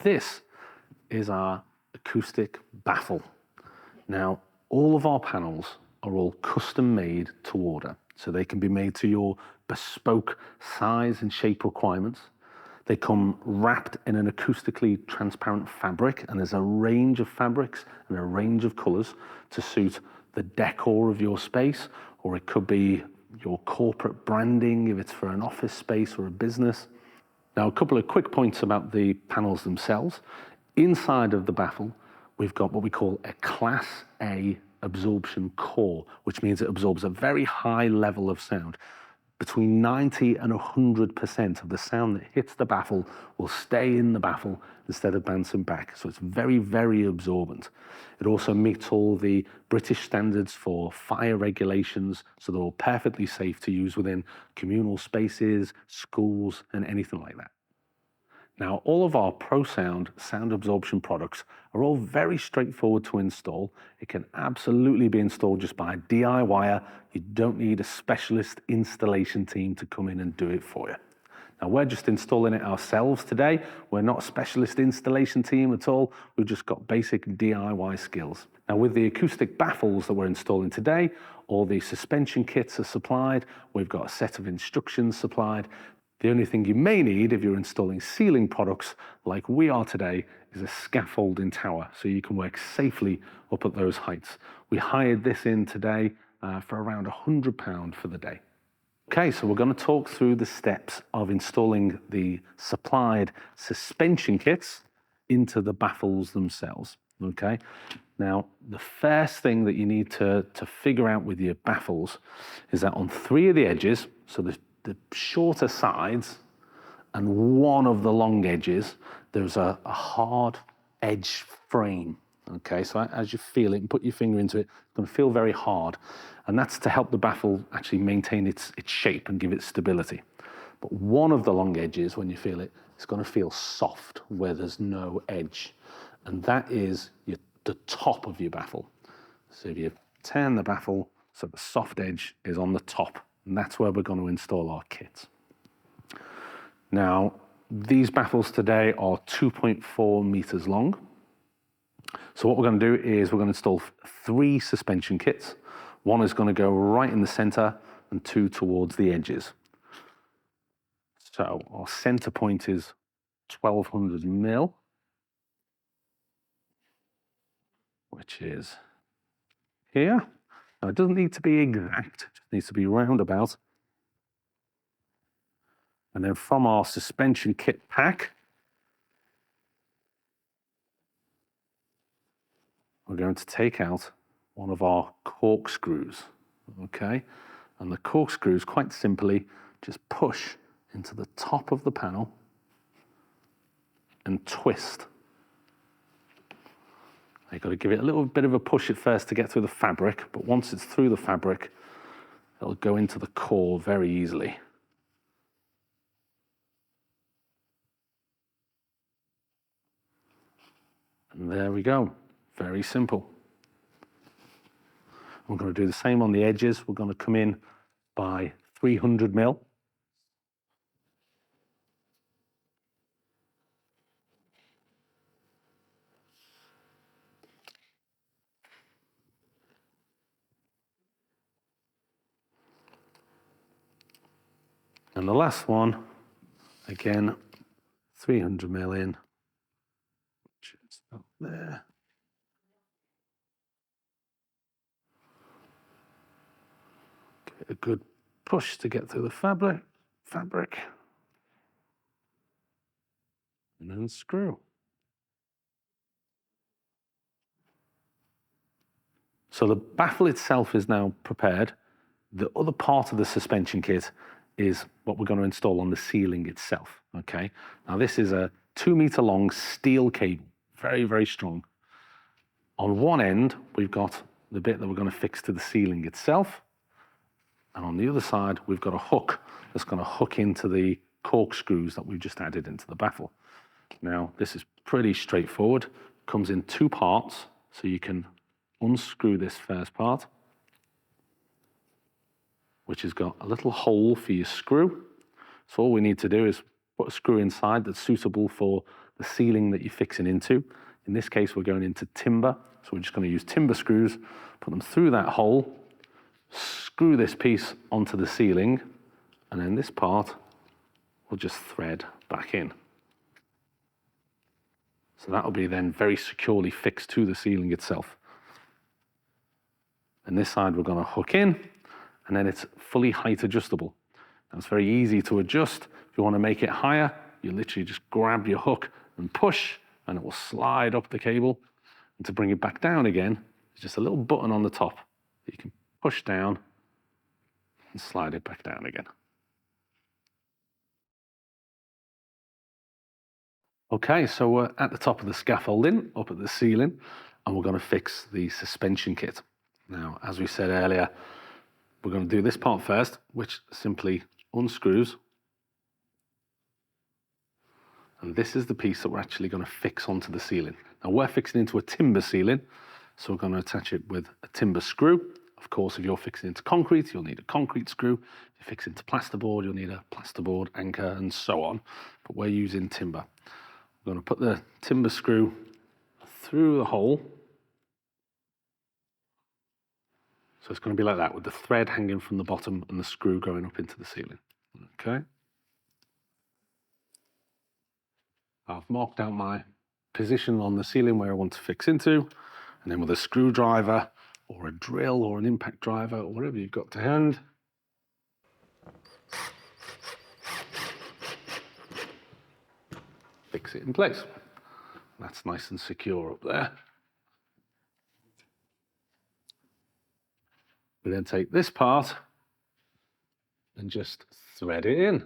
This is our acoustic baffle. Now, all of our panels are all custom made to order, so they can be made to your bespoke size and shape requirements. They come wrapped in an acoustically transparent fabric, and there's a range of fabrics and a range of colors to suit the decor of your space, or it could be your corporate branding if it's for an office space or a business. Now, a couple of quick points about the panels themselves. Inside of the baffle, we've got what we call a Class A absorption core, which means it absorbs a very high level of sound. Between 90 and 100% of the sound that hits the baffle will stay in the baffle instead of bouncing back. So it's very, very absorbent. It also meets all the British standards for fire regulations, so they're all perfectly safe to use within communal spaces, schools, and anything like that. Now, all of our ProSound sound absorption products are all very straightforward to install. It can absolutely be installed just by a DIYer. You don't need a specialist installation team to come in and do it for you. Now, we're just installing it ourselves today. We're not a specialist installation team at all. We've just got basic DIY skills. Now, with the acoustic baffles that we're installing today, all the suspension kits are supplied. We've got a set of instructions supplied. The only thing you may need if you're installing ceiling products like we are today is a scaffolding tower, so you can work safely up at those heights. We hired this in today for around £100 for the day. Okay, so we're going to talk through the steps of installing the supplied suspension kits into the baffles themselves. Okay, now the first thing that you need to figure out with your baffles is that on 3 of the edges, so the shorter sides and one of the long edges, there's a hard edge frame. Okay, so as you feel it and put your finger into it, it's going to feel very hard. And that's to help the baffle actually maintain its shape and give it stability. But one of the long edges, when you feel it, it's going to feel soft where there's no edge. And that is the top of your baffle. So if you turn the baffle, so the soft edge is on the top. And that's where we're going to install our kits. Now, these baffles today are 2.4 meters long. So what we're going to do is we're going to install 3 suspension kits. One is going to go right in the center and 2 towards the edges. So our center point is 1200 mil, which is here. Now, it doesn't need to be exact, it just needs to be roundabout. And then from our suspension kit pack, we're going to take out one of our corkscrews, okay? And the corkscrews, quite simply, just push into the top of the panel and twist. You've got to give it a little bit of a push at first to get through the fabric, but once it's through the fabric, it'll go into the core very easily. And there we go, very simple. We're going to do the same on the edges. We're going to come in by 300 mil. And the last one, again, 300 mil in, which is up there. Give it a good push to get through the fabric, and then screw. So the baffle itself is now prepared. The other part of the suspension kit is what we're going to install on the ceiling itself, okay? Now this is a 2 meter long steel cable, very, very strong. On one end, we've got the bit that we're going to fix to the ceiling itself. And on the other side, we've got a hook that's going to hook into the corkscrews that we've just added into the baffle. Now, this is pretty straightforward. Comes in 2 parts, so you can unscrew this first part, which has got a little hole for your screw. So all we need to do is put a screw inside that's suitable for the ceiling that you're fixing into. In this case, we're going into timber. So we're just going to use timber screws, put them through that hole, screw this piece onto the ceiling, and then this part will just thread back in. So that'll be then very securely fixed to the ceiling itself. And this side we're going to hook in, and then it's fully height adjustable. Now it's very easy to adjust. If you want to make it higher, you literally just grab your hook and push, and it will slide up the cable. And to bring it back down again, there's just a little button on the top that you can push down and slide it back down again. Okay, so we're at the top of the scaffolding, up at the ceiling, and we're going to fix the suspension kit. Now, as we said earlier, we're going to do this part first, which simply unscrews. And this is the piece that we're actually going to fix onto the ceiling. Now, we're fixing into a timber ceiling, so we're going to attach it with a timber screw. Of course, if you're fixing into concrete, you'll need a concrete screw. If you fix into plasterboard, you'll need a plasterboard anchor and so on. But we're using timber. We're going to put the timber screw through the hole. So it's going to be like that, with the thread hanging from the bottom and the screw going up into the ceiling. Okay. I've marked out my position on the ceiling where I want to fix into, and then with a screwdriver or a drill or an impact driver or whatever you've got to hand, fix it in place. That's nice and secure up there. We then take this part and just thread it in.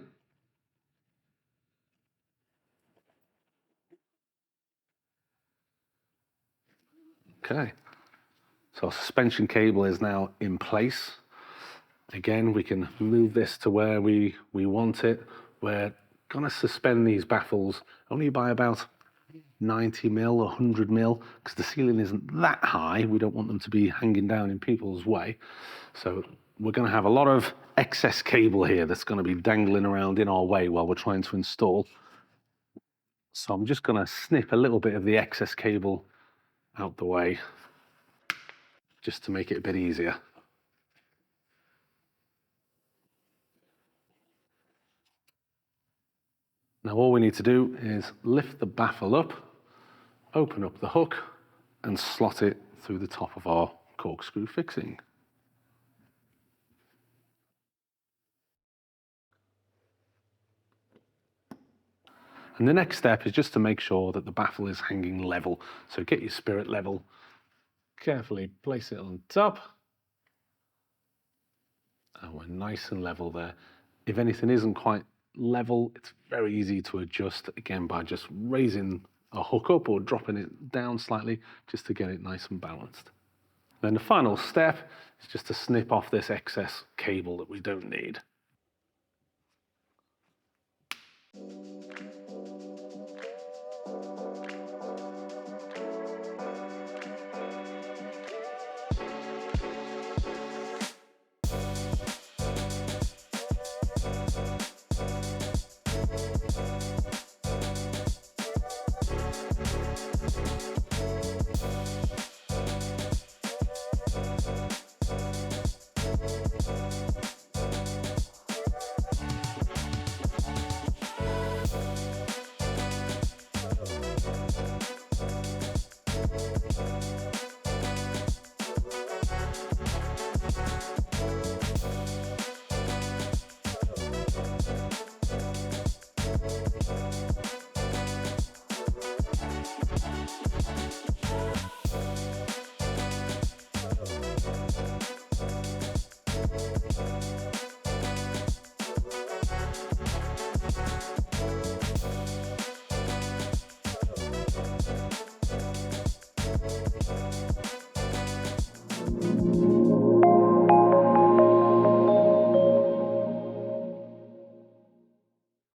Okay, so our suspension cable is now in place. Again, we can move this to where we want it. We're going to suspend these baffles only by about 90 mil, 100 mil, because the ceiling isn't that high. We don't want them to be hanging down in people's way. So we're going to have a lot of excess cable here that's going to be dangling around in our way while we're trying to install. So I'm just going to snip a little bit of the excess cable out the way, just to make it a bit easier. Now all we need to do is lift the baffle up, open up the hook, and slot it through the top of our corkscrew fixing. And the next step is just to make sure that the baffle is hanging level. So get your spirit level, carefully place it on top, and we're nice and level there. If anything isn't quite level, it's very easy to adjust, again, by just raising a hook up or dropping it down slightly, just to get it nice and balanced. Then the final step is just to snip off this excess cable that we don't need.